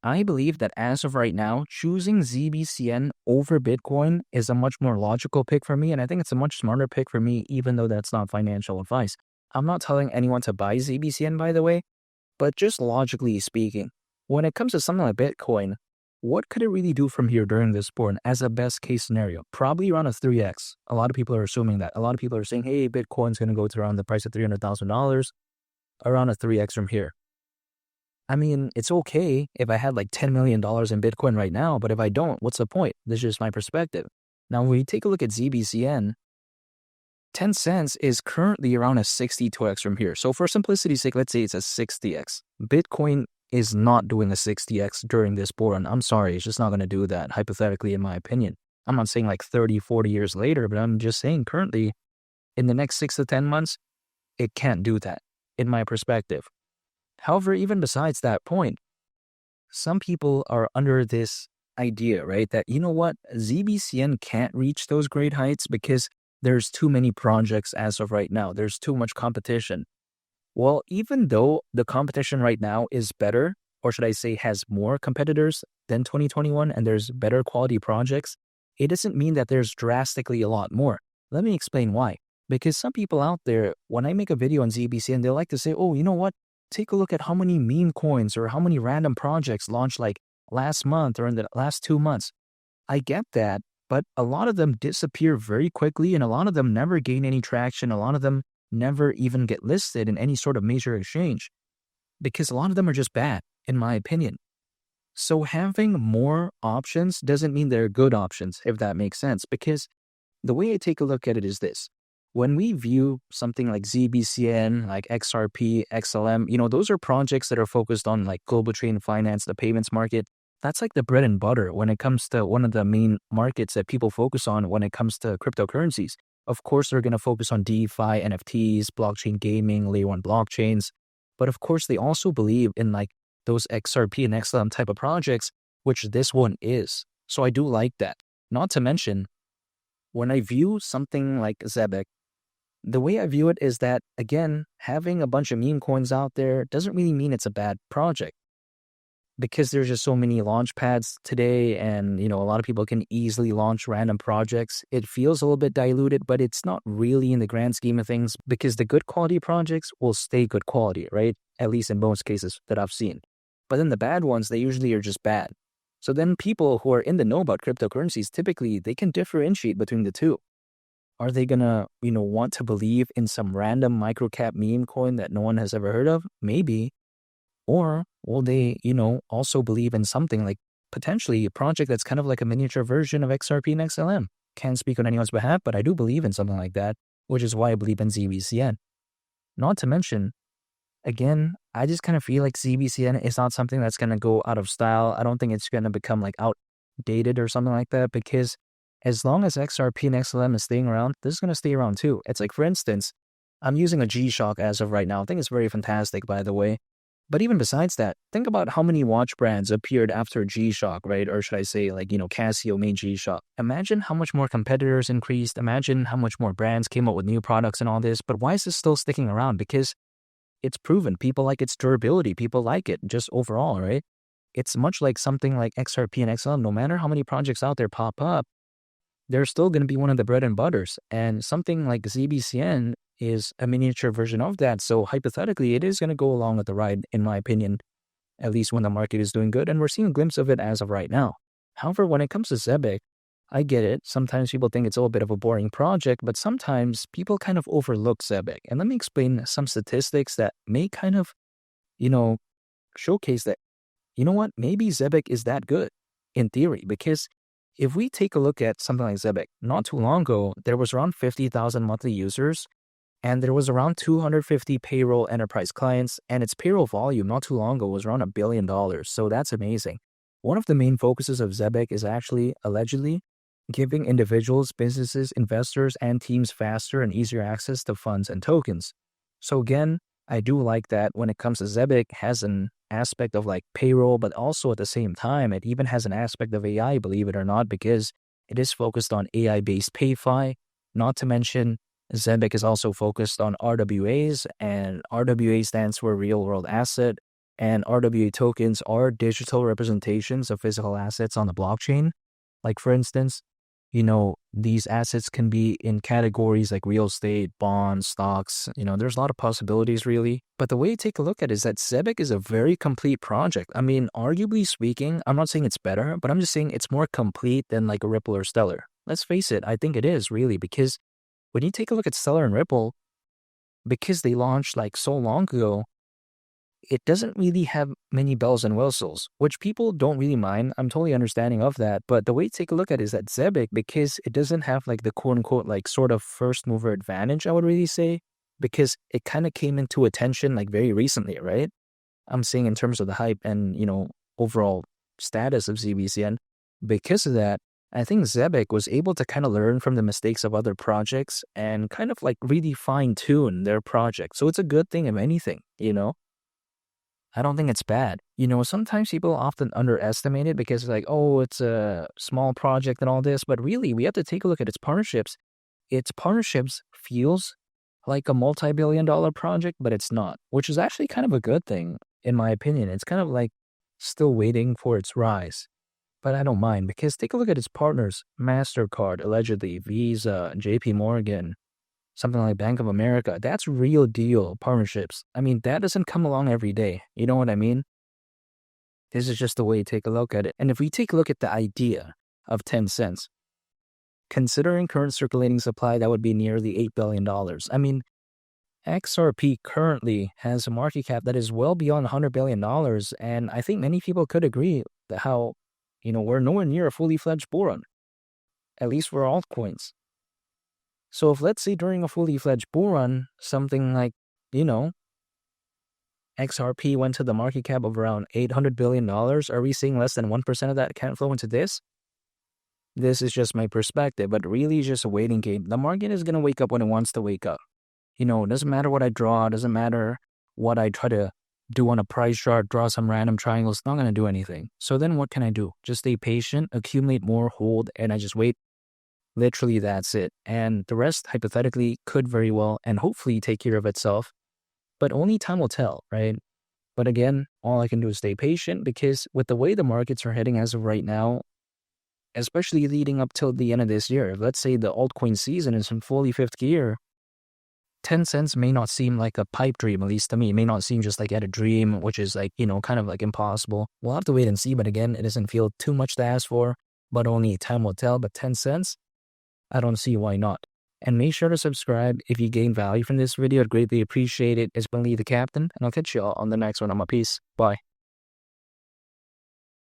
I believe that as of right now, choosing ZBCN over Bitcoin is a much more logical pick for me. And I think it's a much smarter pick for me, even though that's not financial advice. I'm not telling anyone to buy ZBCN, by the way, but just logically speaking, when it comes to something like Bitcoin, what could it really do from here during this bull run as a best case scenario? Probably around a 3x. A lot of people are assuming that. A lot of people are saying, hey, Bitcoin's going to go to around the price of $300,000, around a 3x from here. I mean, it's okay if I had like $10 million in Bitcoin right now, but if I don't, what's the point? This is just my perspective. Now, when we take a look at ZBCN, 10 cents is currently around a 62x from here. So for simplicity's sake, let's say it's a 60x. Bitcoin is not doing a 60x during this bull run. I'm sorry, it's just not going to do that, hypothetically, in my opinion. I'm not saying like 30, 40 years later, but I'm just saying currently, in the next 6 to 10 months, it can't do that, in my perspective. However, even besides that point, some people are under this idea, right, that, you know what, ZBCN can't reach those great heights because there's too many projects as of right now. There's too much competition. Well, even though the competition right now is better, or should I say has more competitors than 2021, and there's better quality projects, it doesn't mean that there's drastically a lot more. Let me explain why. Because some people out there, when I make a video on ZBCN, they like to say, oh, you know what? Take a look at how many meme coins or how many random projects launched like last month or in the last 2 months. I get that, but a lot of them disappear very quickly and a lot of them never gain any traction. A lot of them never even get listed in any sort of major exchange because a lot of them are just bad, in my opinion. So having more options doesn't mean they're good options, if that makes sense, because the way I take a look at it is this. When we view something like ZBCN, like XRP, XLM, those are projects that are focused on like global trade and finance, the payments market. That's like the bread and butter when it comes to one of the main markets that people focus on when it comes to cryptocurrencies. Of course, they're going to focus on DeFi, NFTs, blockchain gaming, layer 1 blockchains. But of course, they also believe in like those XRP and XLM type of projects, which this one is. So I do like that. Not to mention, when I view something like Zebec, the way I view it is that, again, having a bunch of meme coins out there doesn't really mean it's a bad project. Because there's just so many launch pads today and, a lot of people can easily launch random projects. It feels a little bit diluted, but it's not really in the grand scheme of things because the good quality projects will stay good quality, right? At least in most cases that I've seen. But then the bad ones, they usually are just bad. So then people who are in the know about cryptocurrencies, typically they can differentiate between the two. Are they gonna, want to believe in some random microcap meme coin that no one has ever heard of? Maybe. Or will they, also believe in something like potentially a project that's kind of like a miniature version of XRP and XLM? Can't speak on anyone's behalf, but I do believe in something like that, which is why I believe in ZBCN. Not to mention, again, I just kind of feel like ZBCN is not something that's going to go out of style. I don't think it's going to become like outdated or something like that because as long as XRP and XLM is staying around, this is going to stay around too. It's like, for instance, I'm using a G-Shock as of right now. I think it's very fantastic, by the way. But even besides that, think about how many watch brands appeared after G-Shock, right? Or should I say like, Casio made G-Shock. Imagine how much more competitors increased. Imagine how much more brands came up with new products and all this. But why is this still sticking around? Because it's proven. People like its durability. People like it just overall, right? It's much like something like XRP and XLM. No matter how many projects out there pop up, they're still going to be one of the bread and butters. And something like ZBCN is a miniature version of that. So hypothetically, it is going to go along with the ride, in my opinion, at least when the market is doing good. And we're seeing a glimpse of it as of right now. However, when it comes to Zebec, I get it. Sometimes people think it's a little bit of a boring project, but sometimes people kind of overlook Zebec. And let me explain some statistics that may kind of, showcase that, maybe Zebec is that good in theory, because if we take a look at something like Zebec, not too long ago, there was around 50,000 monthly users, and there was around 250 payroll enterprise clients, and its payroll volume not too long ago was around $1 billion. So that's amazing. One of the main focuses of Zebec is actually, allegedly, giving individuals, businesses, investors, and teams faster and easier access to funds and tokens. So again, I do like that when it comes to Zebec, has an aspect of like payroll, but also at the same time, it even has an aspect of AI, believe it or not, because it is focused on AI-based PayFi. Not to mention, Zebec is also focused on RWAs, and RWA stands for real world asset. And RWA tokens are digital representations of physical assets on the blockchain. Like for instance, these assets can be in categories like real estate, bonds, stocks. There's a lot of possibilities really. But the way to take a look at it is that Zebec is a very complete project. I mean, arguably speaking, I'm not saying it's better, but I'm just saying it's more complete than like a Ripple or Stellar. Let's face it, I think it is really, because when you take a look at Stellar and Ripple, because they launched like so long ago, it doesn't really have many bells and whistles, which people don't really mind. I'm totally understanding of that. But the way to take a look at it is that Zebec, because it doesn't have like the quote unquote like sort of first mover advantage, I would really say, because it kind of came into attention like very recently, right? I'm saying in terms of the hype and, overall status of ZBCN. Because of that, I think Zebec was able to kind of learn from the mistakes of other projects and kind of like really fine tune their project. So it's a good thing if anything, I don't think it's bad. Sometimes people often underestimate it because like, oh, it's a small project and all this, but really we have to take a look at its partnerships. Its partnerships feels like a multi-billion-dollar project, but it's not, which is actually kind of a good thing, in my opinion. It's kind of like still waiting for its rise. But I don't mind because take a look at its partners, MasterCard, allegedly, Visa, JP Morgan, something like Bank of America. That's real deal partnerships. I mean, that doesn't come along every day. You know what I mean? This is just the way to take a look at it. And if we take a look at the idea of 10 cents, considering current circulating supply, that would be nearly $8 billion. I mean, XRP currently has a market cap that is well beyond $100 billion. And I think many people could agree that how, we're nowhere near a fully fledged bull run, at least for altcoins. So if let's say during a fully fledged bull run, something like, XRP went to the market cap of around $800 billion, are we seeing less than 1% of that can flow into this? This is just my perspective, but really just a waiting game. The market is going to wake up when it wants to wake up. It doesn't matter what I draw, it doesn't matter what I try to do on a price chart, draw some random triangles, it's not going to do anything. So then what can I do? Just stay patient, accumulate more, hold, and I just wait. Literally, that's it. And the rest, hypothetically, could very well and hopefully take care of itself. But only time will tell, right? But again, all I can do is stay patient because with the way the markets are heading as of right now, especially leading up till the end of this year, let's say the altcoin season is in fully fifth gear, 10 cents may not seem like a pipe dream, at least to me. It may not seem just like at a dream, which is like, kind of like impossible. We'll have to wait and see. But again, it doesn't feel too much to ask for, but only time will tell. But 10 cents, I don't see why not. And make sure to subscribe if you gain value from this video. I'd greatly appreciate it. It's been Lee the Captain, and I'll catch you all on the next one. I'm a peace. Bye.